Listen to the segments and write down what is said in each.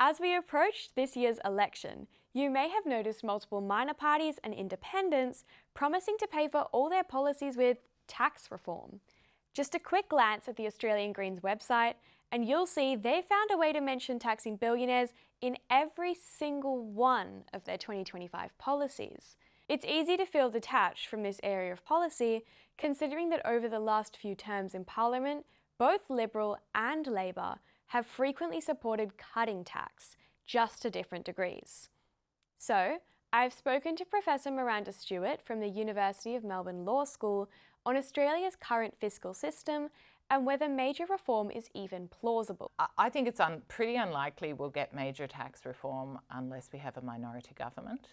As we approached this year's election, you may have noticed multiple minor parties and independents promising to pay for all their policies with tax reform. Just a quick glance at the Australian Greens website and you'll see they found a way to mention taxing billionaires in every single one of their 2025 policies. It's easy to feel detached from this area of policy, considering that over the last few terms in Parliament, both Liberal and Labor have frequently supported cutting tax, just to different degrees. So, I've spoken to Professor Miranda Stewart from the University of Melbourne Law School on Australia's current fiscal system and whether major reform is even plausible. I think it's pretty unlikely we'll get major tax reform unless we have a minority government.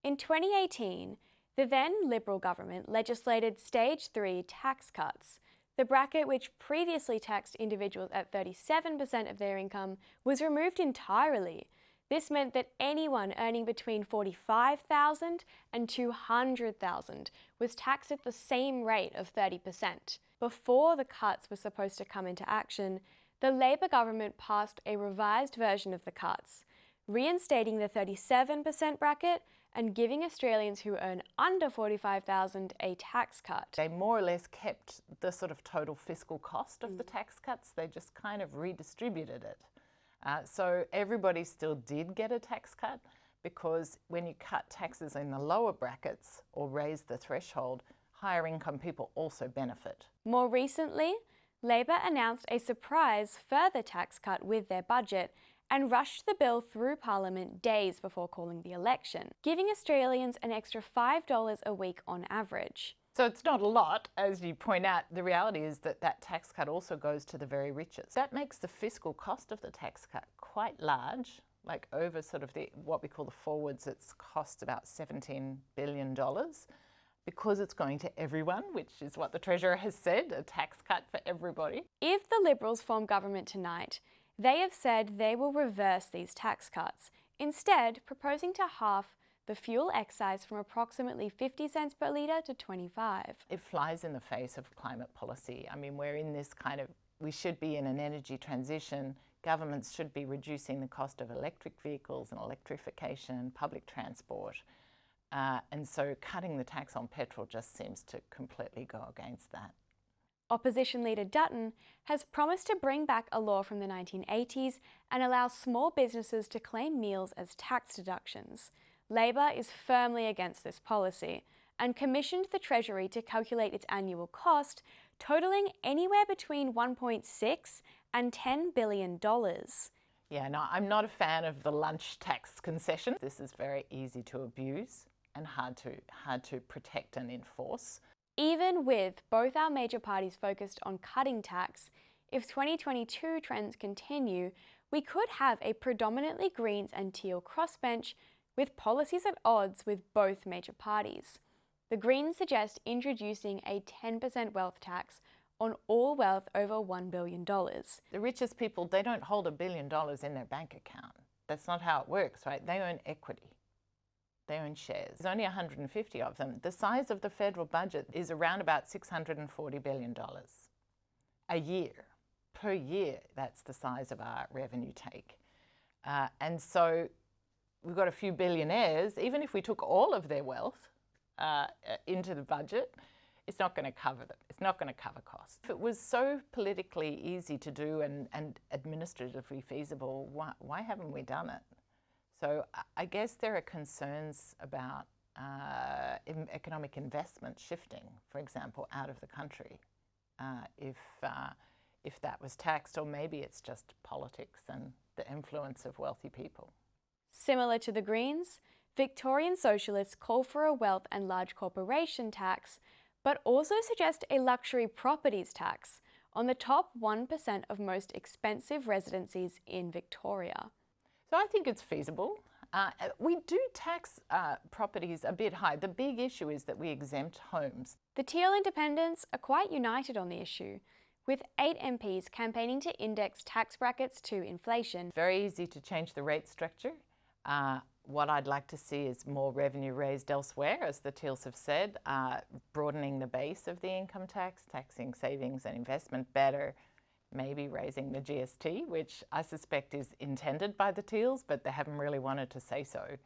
In 2018, the then Liberal government legislated Stage 3 tax cuts. The bracket, which previously taxed individuals at 37% of their income, was removed entirely. This meant that anyone earning between $45,000 and $200,000 was taxed at the same rate of 30%. Before the cuts were supposed to come into action, the Labor government passed a revised version of the cuts, reinstating the 37% bracket and giving Australians who earn under $45,000 a tax cut. They more or less kept the sort of total fiscal cost of the tax cuts. They just kind of redistributed it. So everybody still did get a tax cut, because when you cut taxes in the lower brackets or raise the threshold, higher income people also benefit. More recently, Labor announced a surprise further tax cut with their budget and rushed the bill through Parliament days before calling the election, giving Australians an extra $5 a week on average. So it's not a lot, as you point out. The reality is that that tax cut also goes to the very richest. That makes the fiscal cost of the tax cut quite large, like over sort of what we call the forwards, it's cost about $17 billion, because it's going to everyone, which is what the Treasurer has said, a tax cut for everybody. If the Liberals form government tonight, they have said they will reverse these tax cuts, instead proposing to halve the fuel excise from approximately 50 cents per litre to 25. It flies in the face of climate policy. I mean, we're in this kind of, we should be in an energy transition. Governments should be reducing the cost of electric vehicles and electrification, public transport. And so cutting the tax on petrol just seems to completely go against that. Opposition leader Dutton has promised to bring back a law from the 1980s and allow small businesses to claim meals as tax deductions. Labor is firmly against this policy and commissioned the Treasury to calculate its annual cost, totalling anywhere between $1.6 and $10 billion. Yeah, no, I'm not a fan of the lunch tax concession. This is very easy to abuse and hard to protect and enforce. Even with both our major parties focused on cutting tax, if 2022 trends continue, we could have a predominantly Greens and Teal crossbench with policies at odds with both major parties. The Greens suggest introducing a 10% wealth tax on all wealth over $1 billion. The richest people, they don't hold $1 billion in their bank account. That's not how it works, right? They own equity. They own shares. There's only 150 of them. The size of the federal budget is around about $640 billion a year. Per year, that's the size of our revenue take. And so we've got a few billionaires. Even if we took all of their wealth into the budget, it's not going to cover them. It's not going to cover costs. If it was so politically easy to do and administratively feasible, why haven't we done it? So I guess there are concerns about economic investment shifting, for example, out of the country, if that was taxed, or maybe it's just politics and the influence of wealthy people. Similar to the Greens, Victorian socialists call for a wealth and large corporation tax, but also suggest a luxury properties tax on the top 1% of most expensive residencies in Victoria. So I think it's feasible. We do tax properties a bit high. The big issue is that we exempt homes. The Teal independents are quite united on the issue, with 8 MPs campaigning to index tax brackets to inflation. Very easy to change the rate structure. What I'd like to see is more revenue raised elsewhere, as the Teals have said, broadening the base of the income tax, taxing savings and investment better, maybe raising the GST, which I suspect is intended by the Teals, but they haven't really wanted to say so.